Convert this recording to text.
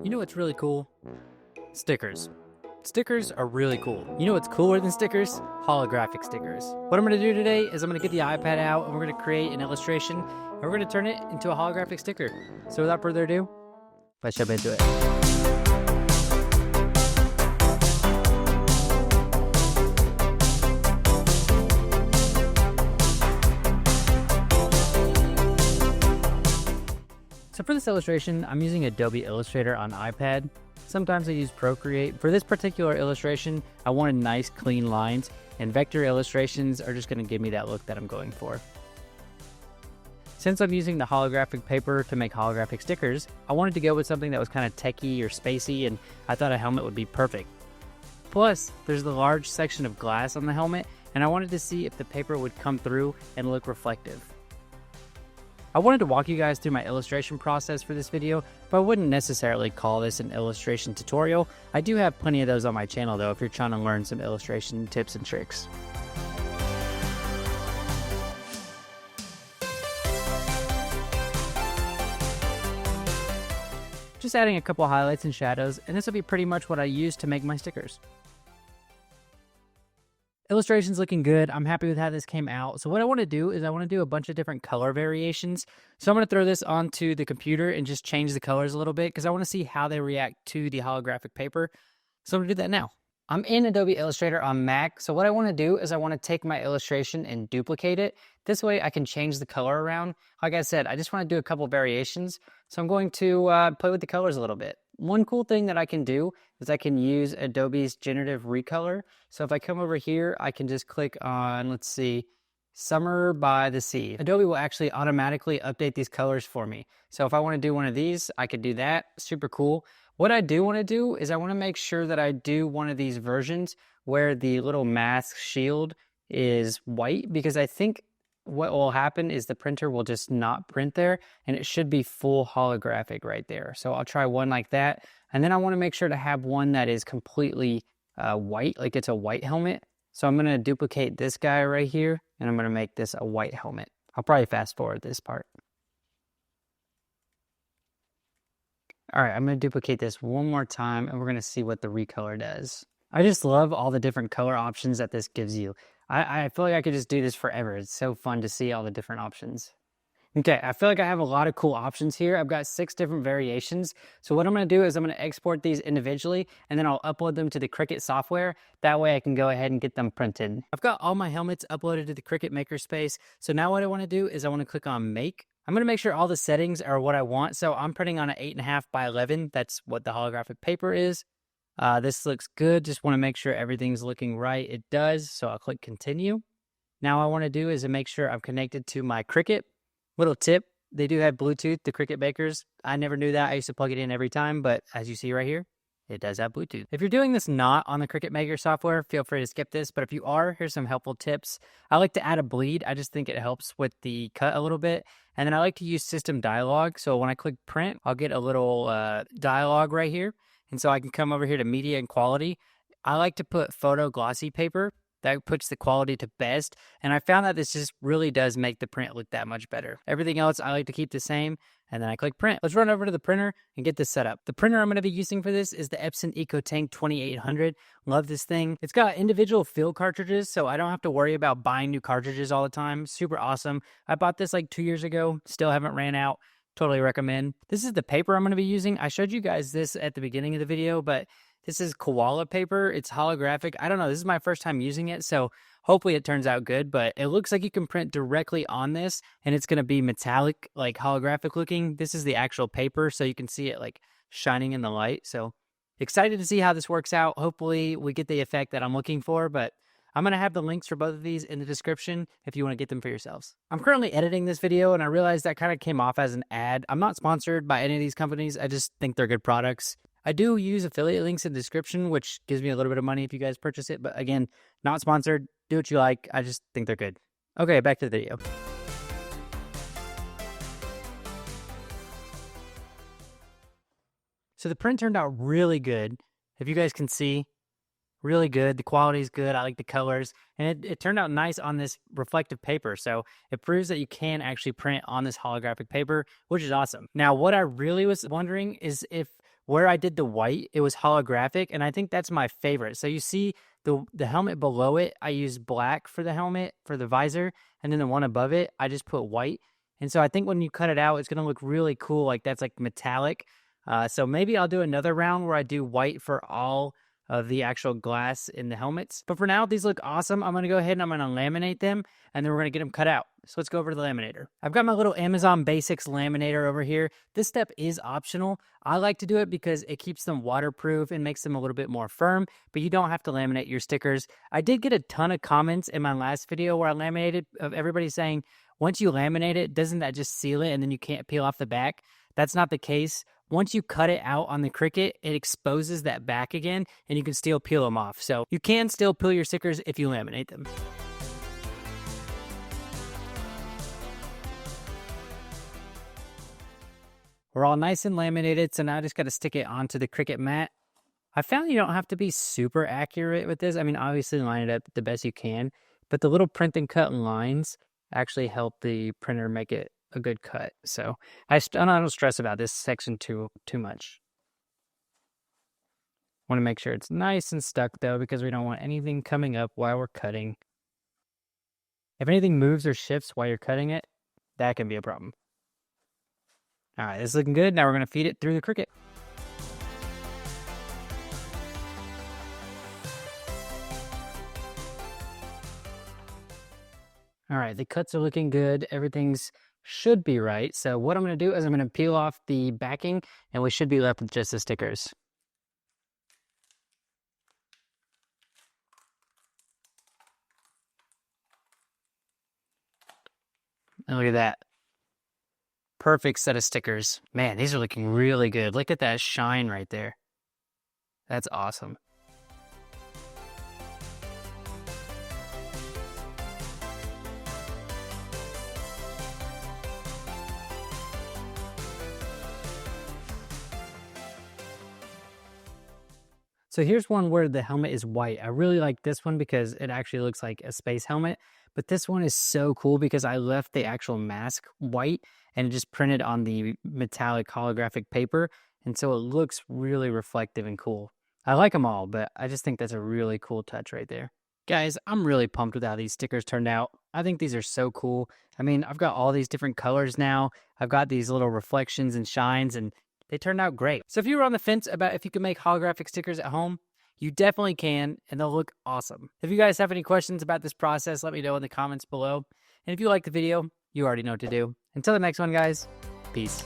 You know what's really cool? Stickers. Stickers are really cool. You know what's cooler than stickers? Holographic stickers. What I'm gonna do today is I'm gonna get the iPad out and we're gonna create an illustration and we're gonna turn it into a holographic sticker. So without further ado, let's jump into it. So for this illustration, I'm using Adobe Illustrator on iPad. Sometimes I use Procreate. For this particular illustration, I wanted nice, clean lines, and vector illustrations are just gonna give me that look that I'm going for. Since I'm using the holographic paper to make holographic stickers, I wanted to go with something that was kind of techy or spacey, and I thought a helmet would be perfect. Plus, there's the large section of glass on the helmet, and I wanted to see if the paper would come through and look reflective. I wanted to walk you guys through my illustration process for this video, but I wouldn't necessarily call this an illustration tutorial. I do have plenty of those on my channel though if you're trying to learn some illustration tips and tricks. Just adding a couple highlights and shadows, and this will be pretty much what I use to make my stickers. Illustration's looking good. I'm happy with how this came out. So what I want to do is I want to do a bunch of different color variations. So I'm going to throw this onto the computer and just change the colors a little bit because I want to see how they react to the holographic paper. So I'm going to do that now. I'm in Adobe Illustrator on Mac. So what I want to do is I want to take my illustration and duplicate it. This way I can change the color around. Like I said, I just want to do a couple variations. So I'm going to play with the colors a little bit. One cool thing that I can do is I can use Adobe's generative recolor. So if I come over here, I can just click on, let's see, Summer by the Sea. Adobe will actually automatically update these colors for me. So if I want to do one of these, I could do that. Super cool. What I do want to do is I want to make sure that I do one of these versions where the little mask shield is white, because I think what will happen is the printer will just not print there and it should be full holographic right there. So I'll try one like that. And then I want to make sure to have one that is completely white, like it's a white helmet. So I'm going to duplicate this guy right here and I'm going to make this a white helmet. I'll probably fast forward this part. All right, I'm going to duplicate this one more time and we're going to see what the recolor does. I just love all the different color options that this gives you. I feel like I could just do this forever. It's so fun to see all the different options. Okay, I feel like I have a lot of cool options here. I've got 6 different variations. So what I'm going to do is I'm going to export these individually and then I'll upload them to the Cricut software. That way I can go ahead and get them printed. I've got all my helmets uploaded to the Cricut Maker space. So now what I want to do is I want to click on Make. I'm going to make sure all the settings are what I want. So I'm printing on an 8.5 by 11. That's what the holographic paper is. This looks good. Just want to make sure everything's looking right. It does. So I'll click continue. Now what I want to do is to make sure I'm connected to my Cricut. Little tip, they do have Bluetooth, the Cricut Makers. I never knew that. I used to plug it in every time, but as you see right here, it does have Bluetooth. If you're doing this not on the Cricut Maker software, feel free to skip this. But if you are, here's some helpful tips. I like to add a bleed. I just think it helps with the cut a little bit. And then I like to use system dialog. So when I click print, I'll get a little dialog right here. And so I can come over here to media and quality. I like to put photo glossy paper. That puts the quality to best. And I found that this just really does make the print look that much better. Everything else I like to keep the same. And then I click print. Let's run over to the printer and get this set up. The printer I'm going to be using for this is the Epson EcoTank 2800. Love this thing. It's got individual fill cartridges, so I don't have to worry about buying new cartridges all the time. Super awesome. I bought this like 2 years ago. Still haven't ran out. Totally recommend. This is the paper I'm going to be using. I showed you guys this at the beginning of the video, but this is koala paper. It's holographic. I don't know. This is my first time using it, so hopefully it turns out good, but it looks like you can print directly on this, and it's going to be metallic, like holographic looking. This is the actual paper, so you can see it like shining in the light. So excited to see how this works out. Hopefully we get the effect that I'm looking for, but I'm going to have the links for both of these in the description if you want to get them for yourselves. I'm currently editing this video, and I realized that kind of came off as an ad. I'm not sponsored by any of these companies. I just think they're good products. I do use affiliate links in the description, which gives me a little bit of money if you guys purchase it. But again, not sponsored. Do what you like. I just think they're good. Okay, back to the video. So the print turned out really good. If you guys can see, really good. The quality is good. I like the colors. And it turned out nice on this reflective paper. So it proves that you can actually print on this holographic paper, which is awesome. Now, what I really was wondering is if where I did the white, it was holographic, and I think that's my favorite. So you see the helmet below it, I used black for the helmet, for the visor, and then the one above it, I just put white. And so I think when you cut it out, it's going to look really cool, like that's like metallic. So maybe I'll do another round where I do white for all of the actual glass in the helmets. But for now, these look awesome. I'm going to go ahead and I'm going to laminate them, and then we're going to get them cut out. So let's go over to the laminator. I've got my little Amazon Basics laminator over here. This step is optional. I like to do it because it keeps them waterproof and makes them a little bit more firm, but you don't have to laminate your stickers. I did get a ton of comments in my last video where I laminated of everybody saying, once you laminate it, doesn't that just seal it and then you can't peel off the back? That's not the case. Once you cut it out on the Cricut, it exposes that back again, and you can still peel them off. So you can still peel your stickers if you laminate them. We're all nice and laminated, so now I just got to stick it onto the Cricut mat. I found you don't have to be super accurate with this. I mean, obviously line it up the best you can, but the little print and cut lines actually help the printer make it a good cut. So I don't stress about this section too much. Want to make sure it's nice and stuck though, because we don't want anything coming up while we're cutting. If anything moves or shifts while you're cutting it, that can be a problem. All right, this is looking good. Now we're going to feed it through the Cricut. All right, the cuts are looking good. Everything's should be right. So what I'm going to do is I'm going to peel off the backing, and we should be left with just the stickers. And look at that. Perfect set of stickers. Man, these are looking really good. Look at that shine right there. That's awesome. So here's one where the helmet is white. I really like this one because it actually looks like a space helmet. But this one is so cool because I left the actual mask white and it just printed on the metallic holographic paper. And so it looks really reflective and cool. I like them all, but I just think that's a really cool touch right there. Guys, I'm really pumped with how these stickers turned out. I think these are so cool. I mean, I've got all these different colors now. I've got these little reflections and shines, and they turned out great. So if you were on the fence about if you can make holographic stickers at home, you definitely can, and they'll look awesome. If you guys have any questions about this process, let me know in the comments below. And if you like the video, you already know what to do. Until the next one, guys, peace.